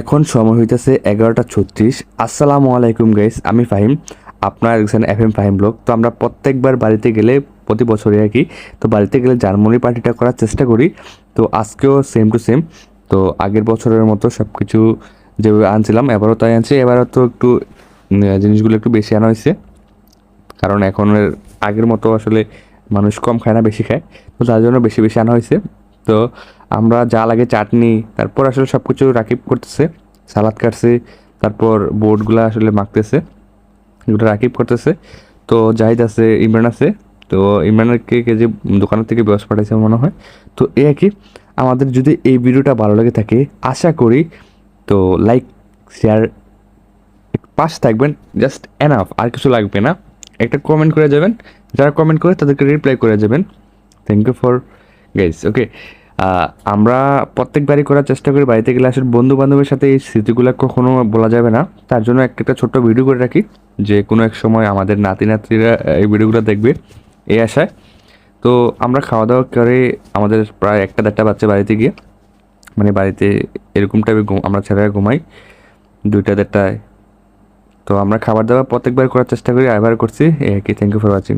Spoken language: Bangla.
এখন সময় হইতেছে 11:36। আসসালামু আলাইকুম গাইস, আমি ফাহিম। আপনারা দেখছেন FM ফাহিম ব্লগ। তো আমরা প্রত্যেকবার বাড়িতে গেলে, প্রতি বছরই আর কি, তো বাড়িতে গেলে জার্মানি পার্টিটা করার চেষ্টা করি। তো আজকেও সেম টু সেম। তো আগের বছরের মতো সব কিছু যেভাবে আনছিলাম এবারও তাই আনছি। এবারও তো একটু জিনিসগুলো একটু বেশি আনা হয়েছে, কারণ এখন আগের মতো আসলে মানুষ কম খায় না, বেশি খায়। তো তার জন্য বেশি বেশি আনা হয়েছে। তো আমরা যা লাগে চাটনি, তারপর আসলে সব কিছু রাকিব করতেছে, সালাদ কাটছে, তারপর বোর্ডগুলো আসলে মাখতেছে, এগুলো রাকিব করতেছে। তো জাহিদ আছে, ইমরান আছে। তো ইমরানকে যে দোকানের থেকে বয়স পাঠাইছে মনে হয়। তো এই আর কি, আমাদের যদি এই ভিডিওটা ভালো লাগে থাকে, আশা করি তো লাইক, শেয়ার, পাশে থাকবেন, জাস্ট এনাফ, আর কিছু লাগবে না। একটা কমেন্ট করে যাবেন, যারা কমেন্ট করে তাদেরকে রিপ্লাই করে যাবেন। Thank you for guys. Okay, আমরা প্রত্যেকবারই করার চেষ্টা করি বাড়িতে গেলে আসলে বন্ধু বান্ধবের সাথে এই স্মৃতিগুলো কখনো বলা যাবে না। তার জন্য একটা ছোট্ট ভিডিও করে রাখি, যে কোনো এক সময় আমাদের নাতি নাতনিরা এই ভিডিওগুলো দেখবে, এই আশায়। তো আমরা খাওয়া দাওয়া করে আমাদের প্রায় 1-1:30 বাচ্চা বাড়িতে গিয়ে, মানে বাড়িতে এরকম টাইপে আমরা ছেলেরা ঘুমাই 2-1:30। তো আমরা খাবার দাবার প্রত্যেকবার করার চেষ্টা করি, এবার করছি এই আর কি। Thank you for watching.